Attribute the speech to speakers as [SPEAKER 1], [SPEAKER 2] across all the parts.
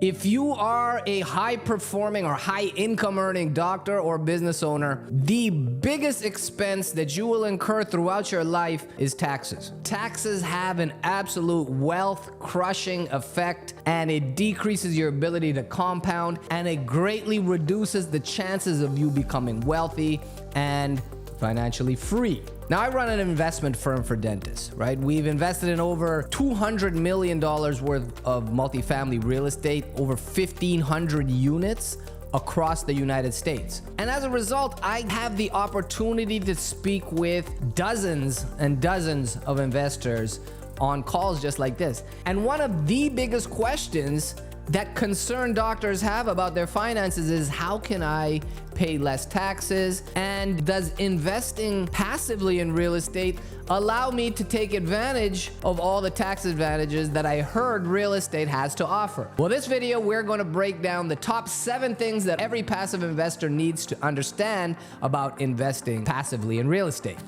[SPEAKER 1] If you are a high-performing or high-income earning doctor or business owner, the biggest expense that you will incur throughout your life is taxes. Taxes have an absolute wealth-crushing effect, and it decreases your ability to compound, and it greatly reduces the chances of you becoming wealthy and financially free. Now, I run an investment firm for dentists, right? We've invested in over $200 million worth of multifamily real estate, over 1,500 units across the United States. And as a result, I have the opportunity to speak with dozens and dozens of investors on calls just like this. And one of the biggest questions that concerned doctors have about their finances is, how can I pay less taxes? And does investing passively in real estate allow me to take advantage of all the tax advantages that I heard real estate has to offer? Well, this video, we're going to break down the top 7 things that every passive investor needs to understand about investing passively in real estate.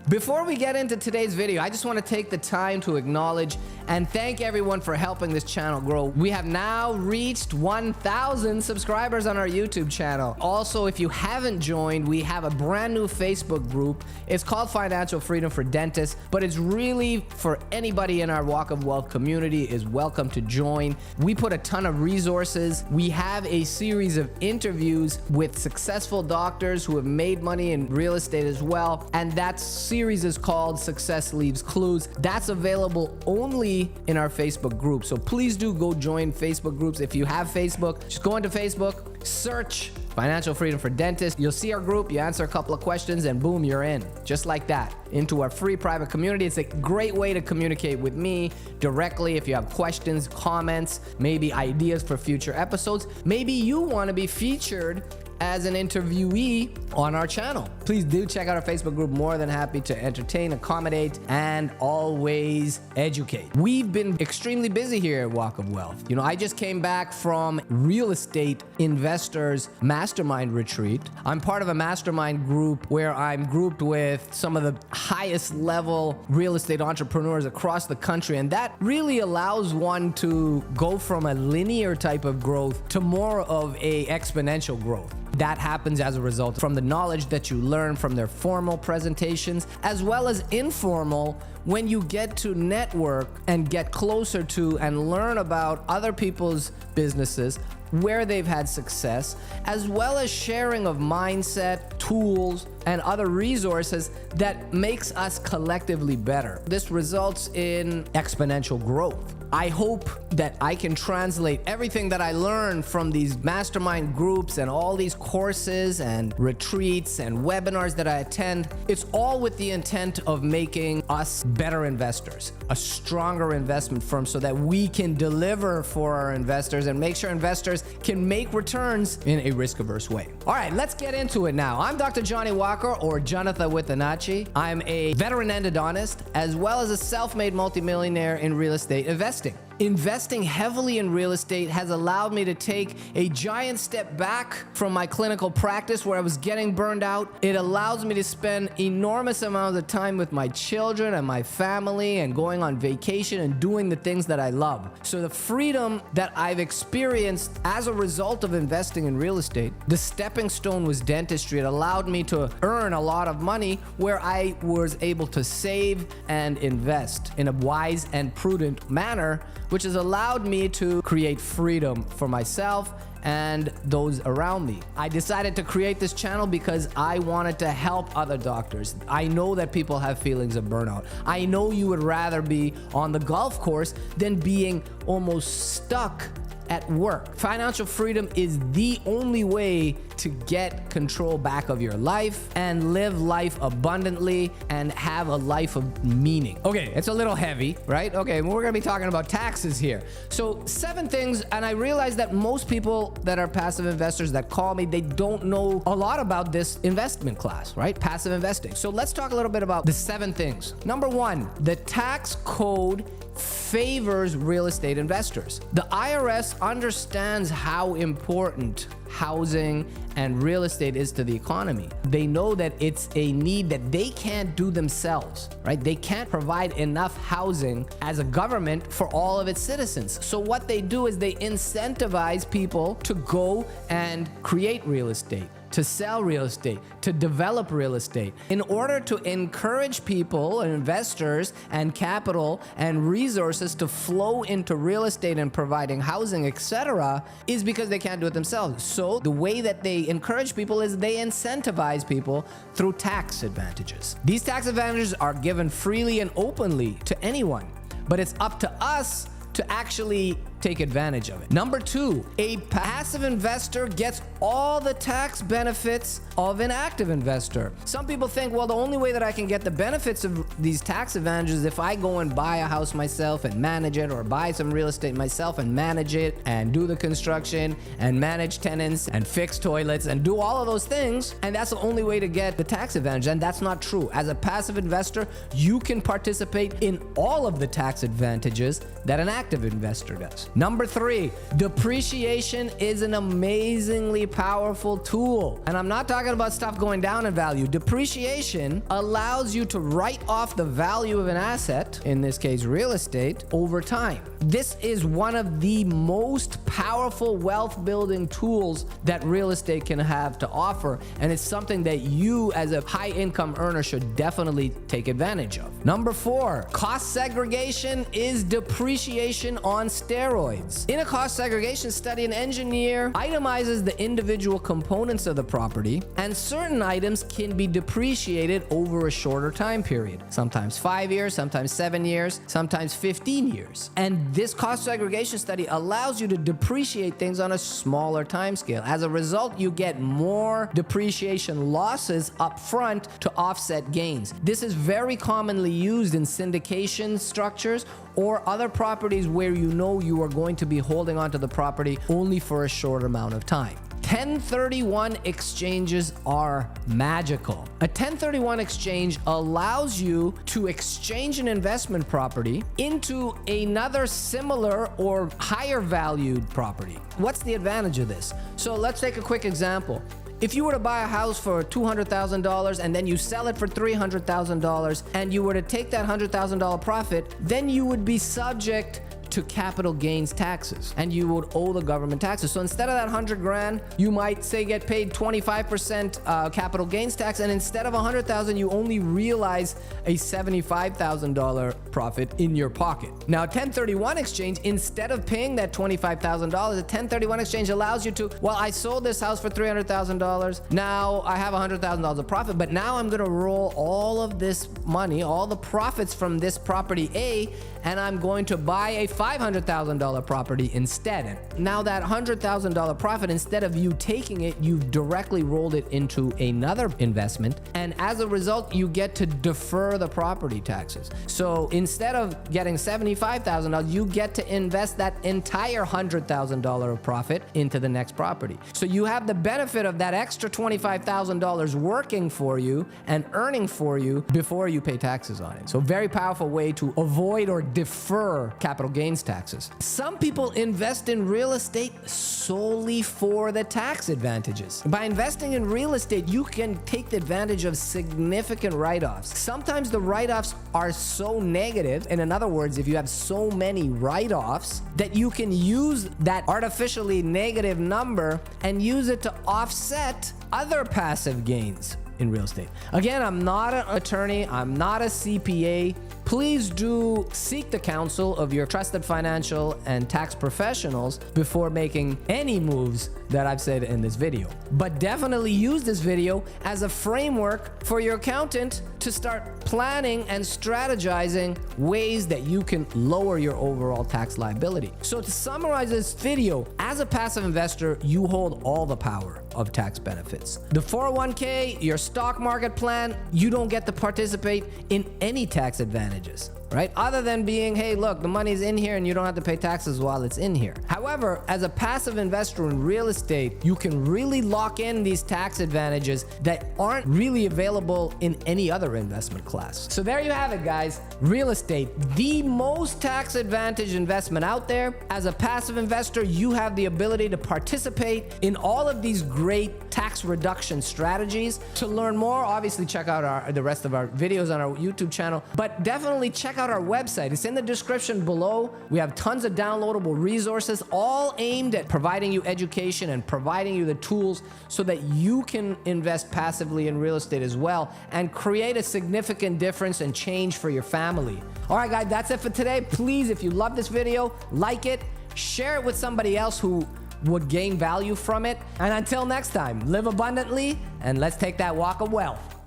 [SPEAKER 1] Before we get into today's video, I just want to take the time to acknowledge and thank everyone for helping this channel grow. We have now reached 1,000 subscribers on our YouTube channel. Also, if you haven't joined, we have a brand new Facebook group. It's called Financial Freedom for Dentists, but it's really for anybody in our Walk of Wealth community is welcome to join. We put a ton of resources. We have a series of interviews with successful doctors who have made money in real estate as well, and that series is called Success Leaves Clues. That's available only in our Facebook group. So please do go join Facebook groups. If you have Facebook, just go into Facebook, search Financial Freedom for Dentists. You'll see our group, you answer a couple of questions, and boom, you're in. Just like that, into our free private community. It's a great way to communicate with me directly if you have questions, comments, maybe ideas for future episodes. Maybe you want to be featured as an interviewee on our channel. Please do check out our Facebook group. More than happy to entertain, accommodate, and always educate. We've been extremely busy here at Walk of Wealth. You know, I just came back from real estate investors mastermind retreat. I'm part of a mastermind group where I'm grouped with some of the highest level real estate entrepreneurs across the country, and that really allows one to go from a linear type of growth to more of a exponential growth. That happens as a result from the knowledge that you learn from their formal presentations, as well as informal, when you get to network and get closer to and learn about other people's businesses, where they've had success, as well as sharing of mindset, tools, and other resources that makes us collectively better. This results in exponential growth. I hope that I can translate everything that I learned from these mastermind groups and all these courses and retreats and webinars that I attend. It's all with the intent of making us better investors, a stronger investment firm, so that we can deliver for our investors and make sure investors can make returns in a risk-averse way. All right, let's get into it now. I'm Dr. Jonny or Jonny Withananchi. I'm a veteran endodontist, as well as a self-made multimillionaire in real estate investing. Investing heavily in real estate has allowed me to take a giant step back from my clinical practice where I was getting burned out. It allows me to spend enormous amounts of time with my children and my family and going on vacation and doing the things that I love. So the freedom that I've experienced as a result of investing in real estate, the stepping stone was dentistry. It allowed me to earn a lot of money where I was able to save and invest in a wise and prudent manner, which has allowed me to create freedom for myself and those around me. I decided to create this channel because I wanted to help other doctors. I know that people have feelings of burnout. I know you would rather be on the golf course than being almost stuck at work. Financial freedom is the only way to get control back of your life and live life abundantly and have a life of meaning. Okay, it's a little heavy, right? Okay, we're gonna be talking about taxes here. So 7 things, and I realize that most people that are passive investors that call me, they don't know a lot about this investment class, right? Passive investing. So let's talk a little bit about the 7 things. Number 1, the tax code favors real estate investors. The IRS understands how important housing and real estate is to the economy. They know that it's a need that they can't do themselves, right? They can't provide enough housing as a government for all of its citizens. So what they do is they incentivize people to go and create real estate, to sell real estate, to develop real estate, in order to encourage people and investors and capital and resources to flow into real estate and providing housing, etc., is because they can't do it themselves. So the way that they encourage people is they incentivize people through tax advantages. These tax advantages are given freely and openly to anyone, but it's up to us to actually take advantage of it. Number 2, a passive investor gets all the tax benefits of an active investor. Some people think, well, the only way that I can get the benefits of these tax advantages is if I go and buy a house myself and manage it, or buy some real estate myself and manage it, and do the construction and manage tenants and fix toilets and do all of those things, and that's the only way to get the tax advantage. And that's not true. As a passive investor, you can participate in all of the tax advantages that an active investor does. Number 3, depreciation is an amazingly powerful tool. And I'm not talking about stuff going down in value. Depreciation allows you to write off the value of an asset, in this case real estate, over time. This is one of the most powerful wealth building tools that real estate can have to offer. And it's something that you as a high income earner should definitely take advantage of. Number 4, cost segregation is depreciation on steroids. In a cost segregation study, an engineer itemizes the individual components of the property, and certain items can be depreciated over a shorter time period. Sometimes 5 years, sometimes 7 years, sometimes 15 years. And this cost segregation study allows you to depreciate things on a smaller time scale. As a result, you get more depreciation losses up front to offset gains. This is very commonly used in syndication structures or other properties where you know you are going to be holding onto the property only for a short amount of time. 1031 exchanges are magical. A 1031 exchange allows you to exchange an investment property into another similar or higher valued property. What's the advantage of this? So let's take a quick example. If you were to buy a house for $200,000 and then you sell it for $300,000 and you were to take that $100,000 profit, then you would be subject to capital gains taxes and you would owe the government taxes. So instead of that 100 grand, you might say get paid 25% capital gains tax, and instead of 100,000, you only realize a $75,000 profit in your pocket. Now, 1031 exchange, instead of paying that $25,000, a 1031 exchange allows you to, well, I sold this house for $300,000. Now I have $100,000 of profit, but now I'm going to roll all of this money, all the profits from this property A, and I'm going to buy a $500,000 property instead. Now that $100,000 profit, instead of you taking it, you've directly rolled it into another investment. And as a result, you get to defer the property taxes. So instead of getting $75,000, you get to invest that entire $100,000 of profit into the next property. So you have the benefit of that extra $25,000 working for you and earning for you before you pay taxes on it. So very powerful way to avoid or defer capital gains taxes. Some people invest in real estate solely for the tax advantages. By investing in real estate, you can take advantage of significant write-offs. Sometimes the write-offs are so negative, and in other words, if you have so many write-offs, that you can use that artificially negative number and use it to offset other passive gains in real estate. Again, I'm not an attorney, I'm not a CPA. Please do seek the counsel of your trusted financial and tax professionals before making any moves that I've said in this video. But definitely use this video as a framework for your accountant to start planning and strategizing ways that you can lower your overall tax liability. So to summarize this video, as a passive investor, you hold all the power of tax benefits. The 401k, your stock market plan, you don't get to participate in any tax advantages. right? Other than being, hey, look, the money's in here and you don't have to pay taxes while it's in here. However, as a passive investor in real estate, you can really lock in these tax advantages that aren't really available in any other investment class. So there you have it, guys. Real estate, the most tax advantaged investment out there. As a passive investor, you have the ability to participate in all of these great tax reduction strategies. To learn more, obviously check out the rest of our videos on our YouTube channel, but definitely check out our website. It's in the description below. We have tons of downloadable resources, all aimed at providing you education and providing you the tools so that you can invest passively in real estate as well and create a significant difference and change for your family. All right, guys, that's it for today. Please, if you love this video, like it, share it with somebody else who would gain value from it. And until next time, live abundantly and let's take that walk of wealth.